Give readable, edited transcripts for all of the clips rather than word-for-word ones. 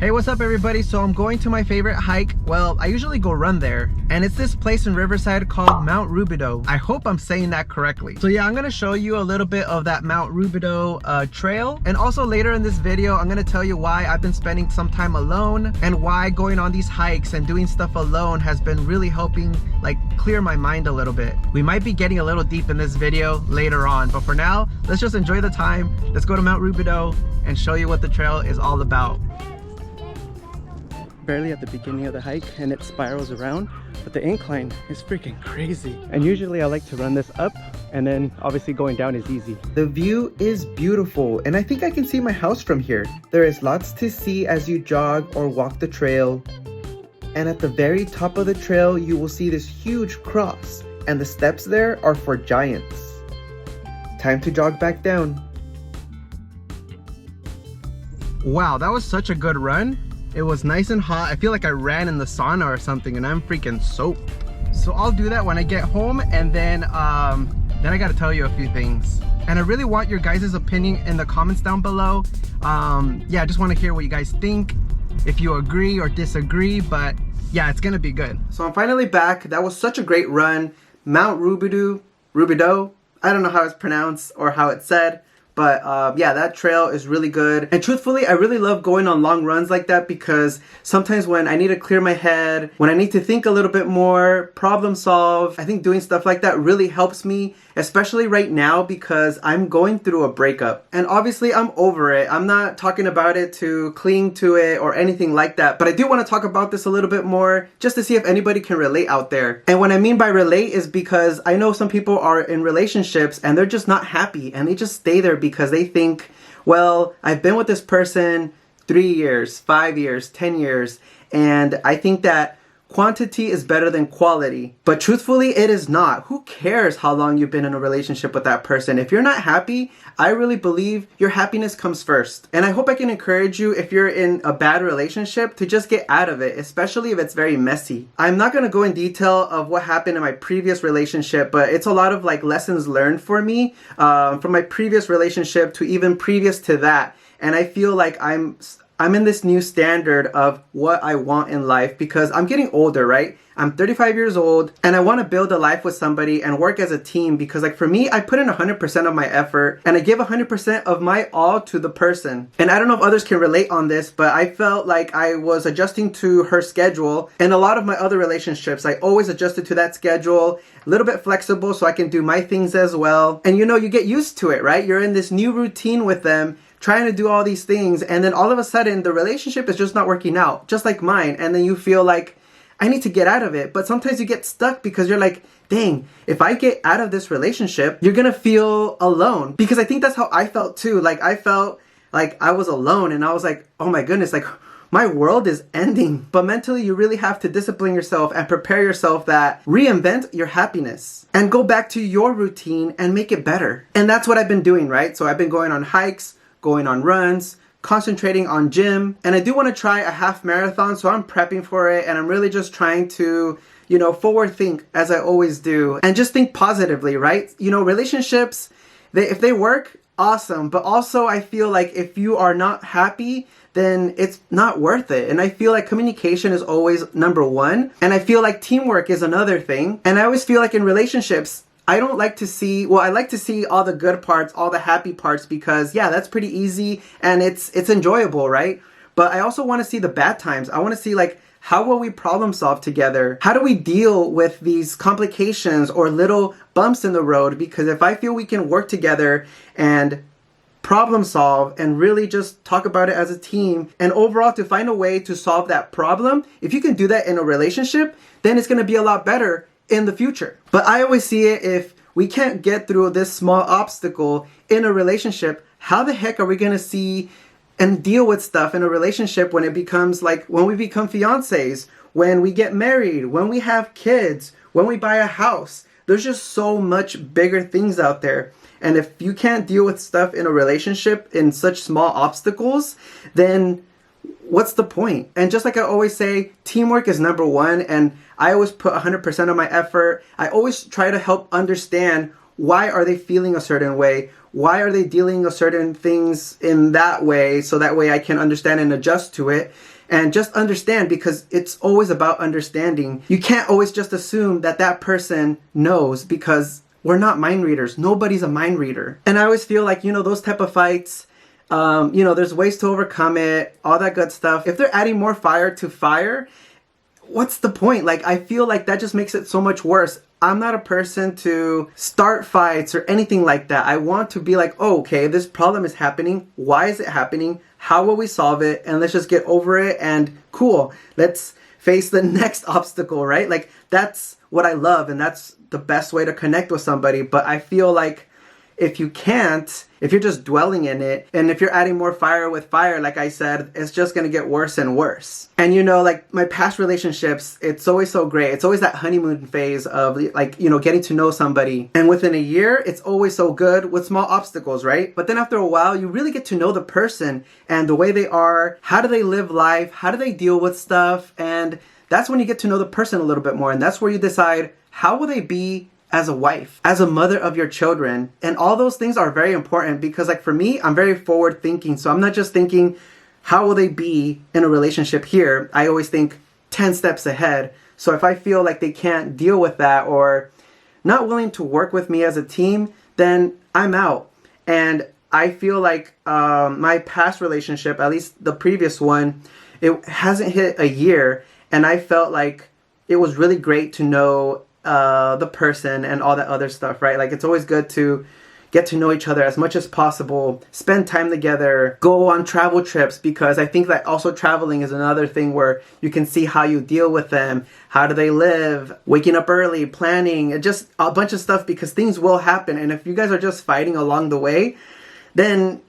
Hey, what's up everybody? So I'm going to my favorite hike. Well, I usually go run there, and it's this place in Riverside called Mount Rubido. I hope I'm saying that correctly. So yeah, I'm gonna show you a little bit of that Mount Rubido trail, and also later in this video I'm gonna tell you why I've been spending some time alone and why going on these hikes and doing stuff alone has been really helping like clear my mind a little bit. We might be getting a little deep in this video later on, but for now, let's just enjoy the time. Let's go to Mount Rubido and show you what the trail is all about. Barely at the beginning of the hike and it spirals around, but the incline is freaking crazy. And usually I like to run this up, and then obviously going down is easy. The view is beautiful, and I think I can see my house from here. There is lots to see as you jog or walk the trail. And at the very top of the trail, you will see this huge cross, and the steps there are for giants. Time to jog back down. Wow, that was such a good run. It was nice and hot. I feel like I ran in the sauna or something, and I'm freaking soaked. So I'll do that when I get home, and then I gotta tell you a few things. And I really want your guys' opinion in the comments down below. Yeah, I just want to hear what you guys think, if you agree or disagree, but yeah, it's gonna be good. So I'm finally back. That was such a great run. Mount Rubido. I don't know how it's pronounced or how it's said. But yeah, that trail is really good. And truthfully, I really love going on long runs like that, because sometimes when I need to clear my head, when I need to think a little bit more, problem solve, I think doing stuff like that really helps me, especially right now because I'm going through a breakup. And obviously I'm over it. I'm not talking about it to cling to it or anything like that, but I do want to talk about this a little bit more just to see if anybody can relate out there. And what I mean by relate is because I know some people are in relationships and they're just not happy and they just stay there because they think, well, I've been with this person 3 years, 5 years, 10 years, and I think that quantity is better than quality. But truthfully, it is not. Who cares how long you've been in a relationship with that person? If you're not happy, I really believe your happiness comes first. And I hope I can encourage you, if you're in a bad relationship, to just get out of it, especially if it's very messy. I'm not going to go in detail of what happened in my previous relationship, but it's a lot of like lessons learned for me from my previous relationship to even previous to that. And I feel like I'm in this new standard of what I want in life because I'm getting older, right? I'm 35 years old and I want to build a life with somebody and work as a team, because like for me, I put in 100% of my effort and I give 100% of my all to the person. And I don't know if others can relate on this, but I felt like I was adjusting to her schedule. And a lot of my other relationships, I always adjusted to that schedule, a little bit flexible so I can do my things as well. And you know, you get used to it, right? You're in this new routine with them, trying to do all these things, and then all of a sudden the relationship is just not working out, just like mine. And then you feel like, I need to get out of it. But sometimes you get stuck because you're like, dang, if I get out of this relationship, you're gonna feel alone. Because I think that's how I felt too. Like I felt like I was alone, and I was like, oh my goodness, like my world is ending. But mentally, you really have to discipline yourself and prepare yourself that reinvent your happiness and go back to your routine and make it better. And that's what I've been doing, right? So I've been going on hikes, going on runs, concentrating on gym, and I do want to try a half marathon, so I'm prepping for it, and I'm really just trying to, you know, forward think as I always do, and just think positively, right? You know, relationships, if they work, awesome, but also I feel like if you are not happy, then it's not worth it. And I feel like communication is always number one, and I feel like teamwork is another thing. And I always feel like in relationships, I don't like to see, well, I like to see all the good parts, all the happy parts, because yeah, that's pretty easy and it's enjoyable, right? But I also want to see the bad times. I want to see like, how will we problem solve together? How do we deal with these complications or little bumps in the road? Because if I feel we can work together and problem solve and really just talk about it as a team and overall to find a way to solve that problem, if you can do that in a relationship, then it's going to be a lot better in the future. But I always see it, if we can't get through this small obstacle in a relationship, how the heck are we going to see and deal with stuff in a relationship when it becomes like, when we become fiancés, when we get married, when we have kids, when we buy a house? There's just so much bigger things out there. And if you can't deal with stuff in a relationship in such small obstacles, then what's the point? And just like I always say, teamwork is number one, and I always put 100% of my effort. I always try to help understand why are they feeling a certain way? Why are they dealing with certain things in that way? So that way I can understand and adjust to it. And just understand, because it's always about understanding. You can't always just assume that that person knows, because we're not mind readers. Nobody's a mind reader. And I always feel like, you know, those type of fights, you know, there's ways to overcome it, all that good stuff. If they're adding more fire to fire, what's the point? Like, I feel like that just makes it so much worse. I'm not a person to start fights or anything like that. I want to be like, oh, okay, this problem is happening. Why is it happening? How will we solve it? And let's just get over it, and cool. Let's face the next obstacle, right? Like, that's what I love, and that's the best way to connect with somebody. But I feel like if you can't, if you're just dwelling in it, and if you're adding more fire with fire, like I said, it's just going to get worse and worse. And, you know, like my past relationships, it's always so great. It's always that honeymoon phase of, like, you know, getting to know somebody. And within a year, it's always so good with small obstacles, right? But then after a while, you really get to know the person and the way they are. How do they live life? How do they deal with stuff? And that's when you get to know the person a little bit more. And that's where you decide, how will they be as a wife, as a mother of your children? And all those things are very important, because like for me, I'm very forward thinking. So I'm not just thinking, how will they be in a relationship here? I always think 10 steps ahead. So if I feel like they can't deal with that or not willing to work with me as a team, then I'm out. And I feel like my past relationship, at least the previous one, it hasn't hit a year. And I felt like it was really great to know the person and all that other stuff, right? Like, it's always good to get to know each other as much as possible, spend time together, go on travel trips, because I think that also traveling is another thing where you can see how you deal with them, how do they live, waking up early, planning, just a bunch of stuff, because things will happen. And if you guys are just fighting along the way, then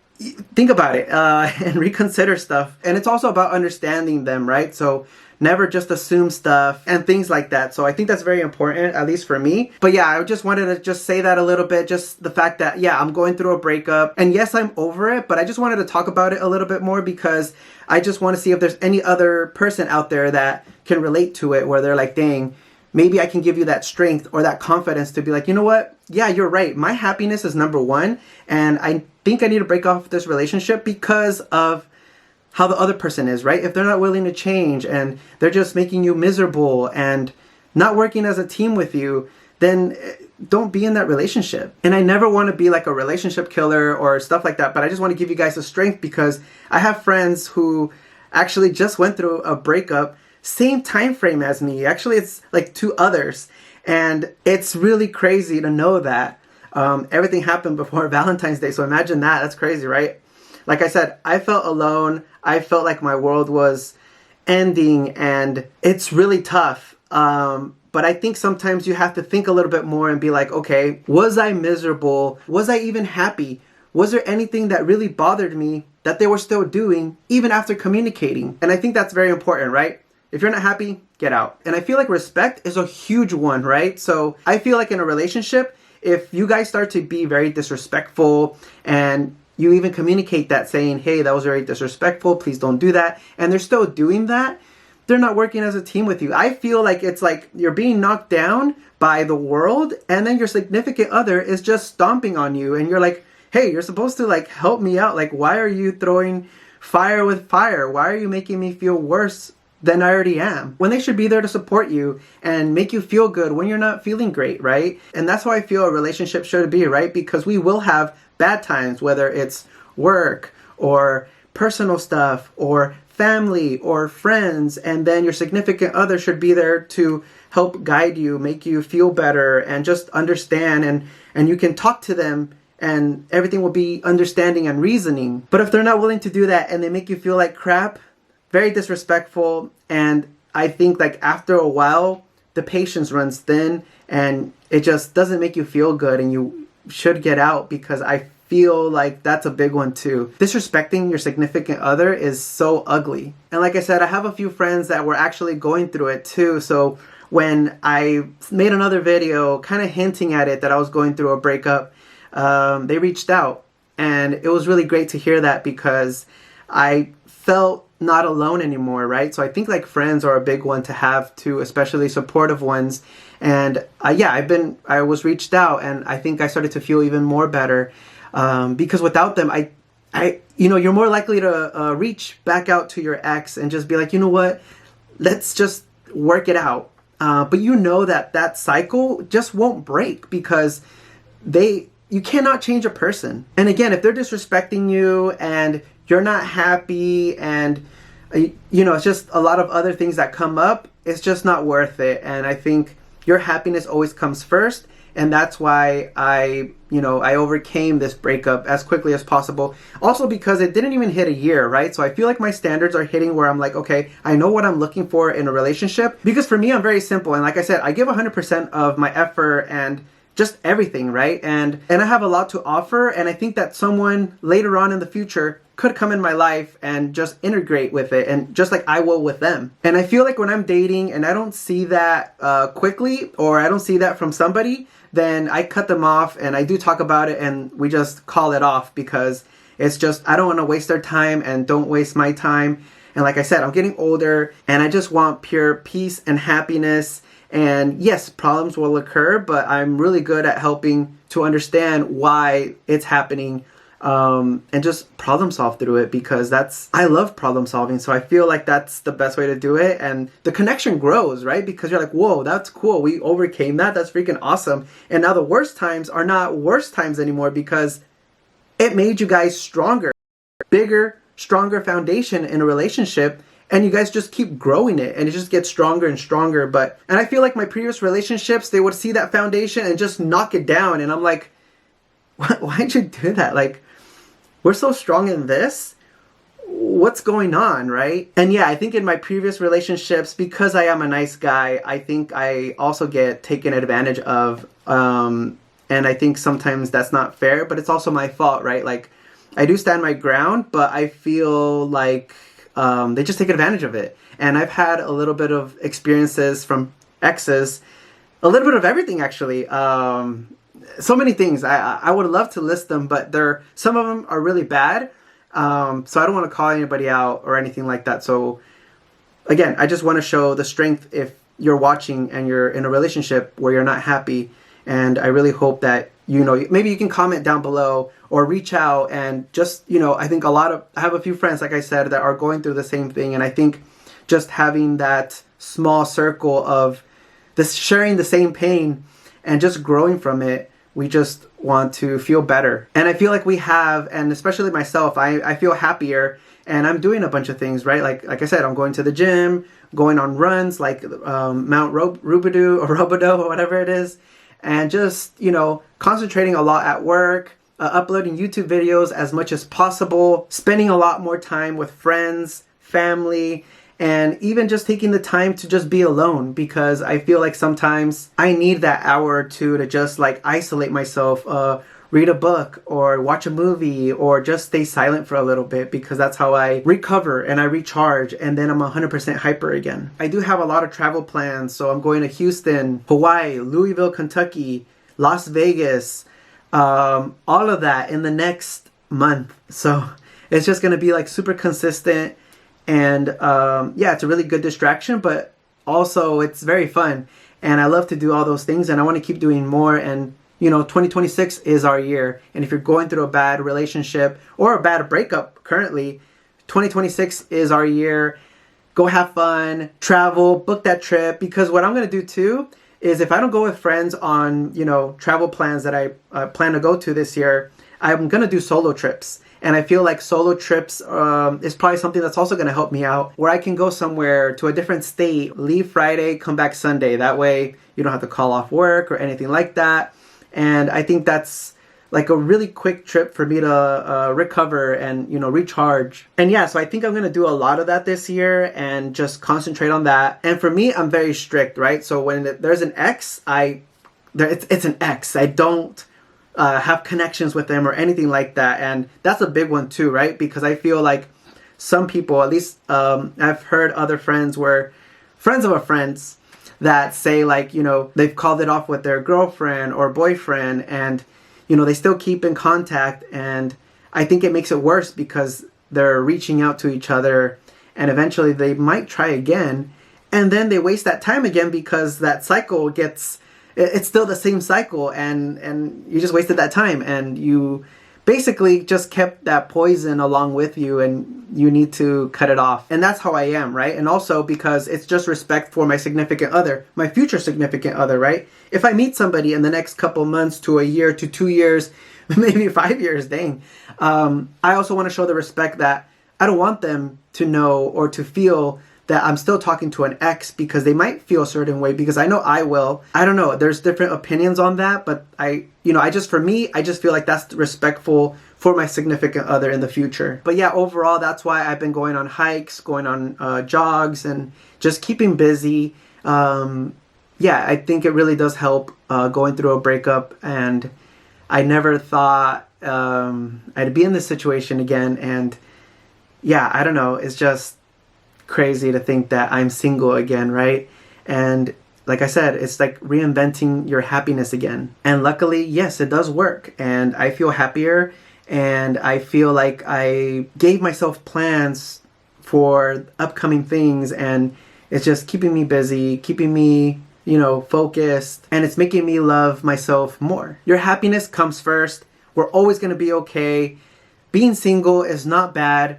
think about it and reconsider stuff. And it's also about understanding them, right? So never just assume stuff and things like that. So I think that's very important, at least for me. But yeah, I just wanted to just say that a little bit, just the fact that, yeah, I'm going through a breakup, and yes, I'm over it, but I just wanted to talk about it a little bit more, because I just want to see if there's any other person out there that can relate to it, where they're like, dang, maybe I can give you that strength or that confidence to be like, you know what? Yeah, you're right. My happiness is number one. And I think I need to break off this relationship because of how the other person is, right? If they're not willing to change and they're just making you miserable and not working as a team with you, then don't be in that relationship. And I never want to be like a relationship killer or stuff like that, but I just want to give you guys the strength, because I have friends who actually just went through a breakup, same time frame as me. Actually, it's like 2 others. And it's really crazy to know that everything happened before Valentine's Day. So imagine that. That's crazy, right? Like I said, I felt alone. I felt like my world was ending, and it's really tough. But I think sometimes you have to think a little bit more and be like, okay, was I miserable? Was I even happy? Was there anything that really bothered me that they were still doing even after communicating? And I think that's very important, right? If you're not happy, get out. And I feel like respect is a huge one, right? So I feel like in a relationship, if you guys start to be very disrespectful and you even communicate that, saying, hey, that was very disrespectful, please don't do that, and they're still doing that, they're not working as a team with you. I feel like it's like you're being knocked down by the world, and then your significant other is just stomping on you, and you're like, hey, you're supposed to like help me out. Like, why are you throwing fire with fire? Why are you making me feel worse than I already am? When they should be there to support you and make you feel good when you're not feeling great, right? And that's how I feel a relationship should be, right? Because we will have bad times, whether it's work or personal stuff or family or friends, and then your significant other should be there to help guide you, make you feel better, and just understand, and you can talk to them and everything will be understanding and reasoning. But if they're not willing to do that and they make you feel like crap, very disrespectful, and I think like after a while the patience runs thin and it just doesn't make you feel good, and you should get out, because I feel like that's a big one too. Disrespecting your significant other is so ugly. And like I said, I have a few friends that were actually going through it too. So when I made another video kind of hinting at it, that I was going through a breakup, they reached out, and it was really great to hear that, because I felt not alone anymore, right? So I think like friends are a big one to have too, especially supportive ones. And yeah, I was reached out, and I think I started to feel even more better because without them, you're more likely to reach back out to your ex and just be like, you know what, let's just work it out. But you know that cycle just won't break because you cannot change a person. And again, if they're disrespecting you and you're not happy and it's just a lot of other things that come up, it's just not worth it. And I think your happiness always comes first. And that's why I overcame this breakup as quickly as possible. Also because it didn't even hit a year, right? So I feel like my standards are hitting where I'm like, okay, I know what I'm looking for in a relationship. Because for me, I'm very simple. And like I said, I give 100% of my effort and just everything, right? And I have a lot to offer. And I think that someone later on in the future could come in my life and just integrate with it, and just like I will with them. And I feel like when I'm dating and I don't see that quickly, or I don't see that from somebody, then I cut them off and I do talk about it and we just call it off, because it's just, I don't want to waste their time and don't waste my time. And like I said, I'm getting older and I just want pure peace and happiness. And yes, problems will occur, but I'm really good at helping to understand why it's happening. And just problem solve through it, because I love problem solving. So I feel like that's the best way to do it. And the connection grows, right? Because you're like, whoa, that's cool. We overcame that. That's freaking awesome. And now the worst times are not worst times anymore, because it made you guys stronger, bigger, stronger foundation in a relationship. And you guys just keep growing it, and it just gets stronger and stronger. And I feel like my previous relationships, they would see that foundation and just knock it down. And I'm like, why'd you do that? Like, we're so strong in this. What's going on, right? And yeah, I think in my previous relationships, because I am a nice guy, I think I also get taken advantage of. And I think sometimes that's not fair, but it's also my fault, right? Like, I do stand my ground, but I feel like they just take advantage of it. And I've had a little bit of experiences from exes, a little bit of everything, actually. So many things. I would love to list them, but some of them are really bad. So I don't want to call anybody out or anything like that. So again, I just want to show the strength if you're watching and you're in a relationship where you're not happy. And I really hope that, maybe you can comment down below or reach out and just, I think I have a few friends, like I said, that are going through the same thing. And I think just having that small circle of this sharing the same pain and just growing from it, we just want to feel better. And I feel like we have, and especially myself, I feel happier, and I'm doing a bunch of things, right? Like I said, I'm going to the gym, going on runs like Mount Rubido or whatever it is, and just, concentrating a lot at work, uploading YouTube videos as much as possible, spending a lot more time with friends, family, and even just taking the time to just be alone, because I feel like sometimes I need that hour or two to just like isolate myself, read a book or watch a movie or just stay silent for a little bit, because that's how I recover and I recharge, and then I'm 100% hyper again. I do have a lot of travel plans, so I'm going to Houston, Hawaii, Louisville, Kentucky, Las Vegas, all of that in the next month. So it's just going to be like super consistent. And yeah, it's a really good distraction, but also it's very fun. And I love to do all those things, and I want to keep doing more. And 2026 is our year. And if you're going through a bad relationship or a bad breakup currently, 2026 is our year. Go have fun, travel, book that trip. Because what I'm going to do too is, if I don't go with friends on, travel plans that I plan to go to this year, I'm going to do solo trips. And I feel like solo trips is probably something that's also going to help me out, where I can go somewhere to a different state, leave Friday, come back Sunday. That way you don't have to call off work or anything like that. And I think that's like a really quick trip for me to recover and, recharge. And yeah, so I think I'm going to do a lot of that this year and just concentrate on that. And for me, I'm very strict, right? So when there's an ex, it's an ex. I don't have connections with them or anything like that. And that's a big one too, right? Because I feel like some people, at least I've heard other friends where friends of a friends that say like, they've called it off with their girlfriend or boyfriend, and they still keep in contact. And I think it makes it worse because they're reaching out to each other and eventually they might try again, and then they waste that time again because that cycle gets, it's still the same cycle, and you just wasted that time, and you basically just kept that poison along with you, and you need to cut it off. And that's how I am, right? And also because it's just respect for my significant other, my future significant other, right? If I meet somebody in the next couple months to a year to 2 years, maybe 5 years, dang, I also want to show the respect that I don't want them to know or to feel that I'm still talking to an ex, because they might feel a certain way, because I know I will. I don't know. There's different opinions on that, but for me, I just feel like that's respectful for my significant other in the future. But yeah, overall, that's why I've been going on hikes, going on jogs, and just keeping busy. Yeah, I think it really does help going through a breakup, and I never thought I'd be in this situation again. And yeah, I don't know. It's just crazy to think that I'm single again, right? And like I said, it's like reinventing your happiness again. And luckily, yes, it does work. And I feel happier, and I feel like I gave myself plans for upcoming things, and it's just keeping me busy, keeping me, focused, and it's making me love myself more. Your happiness comes first. We're always going to be okay. Being single is not bad.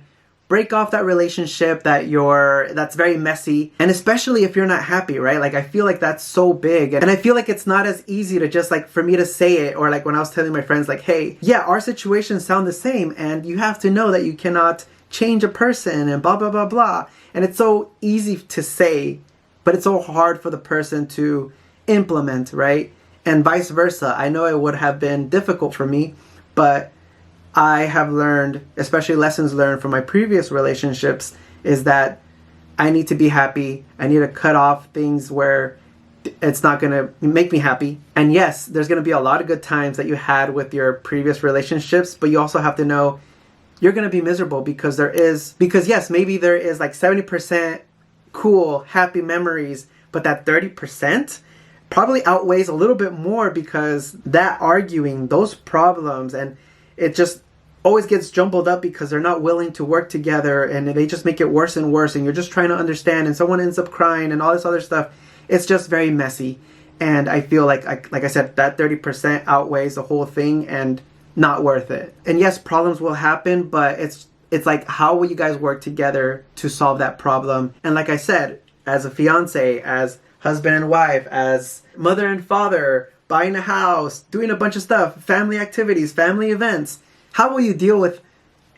Break off that relationship that's very messy, and especially if you're not happy, right? Like, I feel like that's so big, and I feel like it's not as easy to just like for me to say it, or like when I was telling my friends like, hey, yeah, our situations sound the same, and you have to know that you cannot change a person and blah blah blah blah. And it's so easy to say, but it's so hard for the person to implement, right? And vice versa. I know it would have been difficult for me, but I have learned, especially lessons learned from my previous relationships, is that I need to be happy. I need to cut off things where it's not going to make me happy. And yes, there's going to be a lot of good times that you had with your previous relationships, but you also have to know you're going to be miserable, because yes, maybe there is like 70% cool, happy memories, but that 30% probably outweighs a little bit more, because that arguing, those problems, and it just always gets jumbled up because they're not willing to work together, and they just make it worse and worse, and you're just trying to understand, and someone ends up crying and all this other stuff. It's just very messy. And I feel like I said, that 30% outweighs the whole thing, and not worth it. And yes, problems will happen, but it's like, how will you guys work together to solve that problem? And like I said, as a fiance, as husband and wife, as mother and father, buying a house, doing a bunch of stuff, family activities, family events, how will you deal with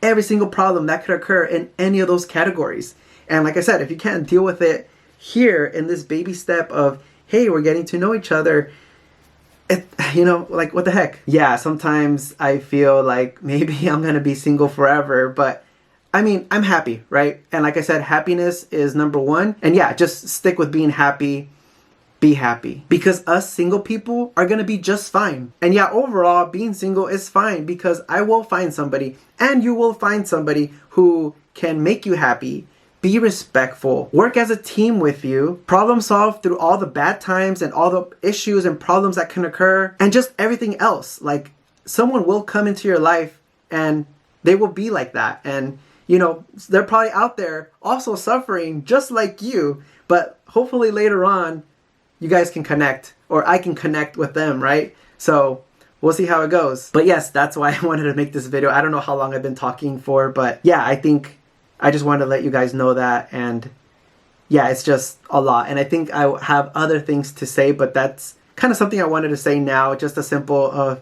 every single problem that could occur in any of those categories? And like I said, if you can't deal with it here in this baby step of, hey, we're getting to know each other, like, what the heck? Yeah, sometimes I feel like maybe I'm going to be single forever, but I mean, I'm happy, right? And like I said, happiness is number one. And yeah, just stick with being happy. Be happy, because us single people are going to be just fine. And yeah, overall, being single is fine, because I will find somebody, and you will find somebody who can make you happy, be respectful, work as a team with you, problem solve through all the bad times and all the issues and problems that can occur, and just everything else. Like, someone will come into your life, and they will be like that. And they're probably out there also suffering just like you, but hopefully later on, you guys can connect, or I can connect with them, right? So we'll see how it goes. But yes, that's why I wanted to make this video. I don't know how long I've been talking for, but yeah, I think I just wanted to let you guys know that. And yeah, it's just a lot. And I think I have other things to say, but that's kind of something I wanted to say now. Just a simple,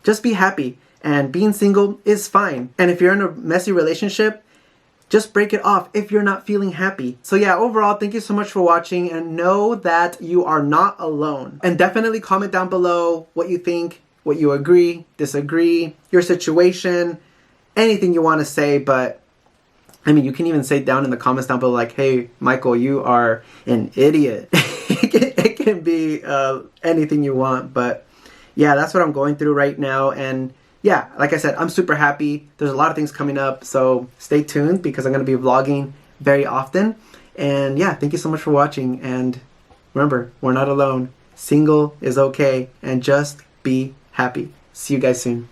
just be happy. And being single is fine. And if you're in a messy relationship, just break it off if you're not feeling happy. So yeah, overall, thank you so much for watching, and know that you are not alone. And definitely comment down below what you think, what you agree, disagree, your situation, anything you want to say. But I mean, you can even say down in the comments down below, like, hey, Michael, you are an idiot. It can be anything you want. But yeah, that's what I'm going through right now. And yeah, like I said, I'm super happy. There's a lot of things coming up, so stay tuned, because I'm going to be vlogging very often. And yeah, thank you so much for watching. And remember, we're not alone. Single is okay, and just be happy. See you guys soon.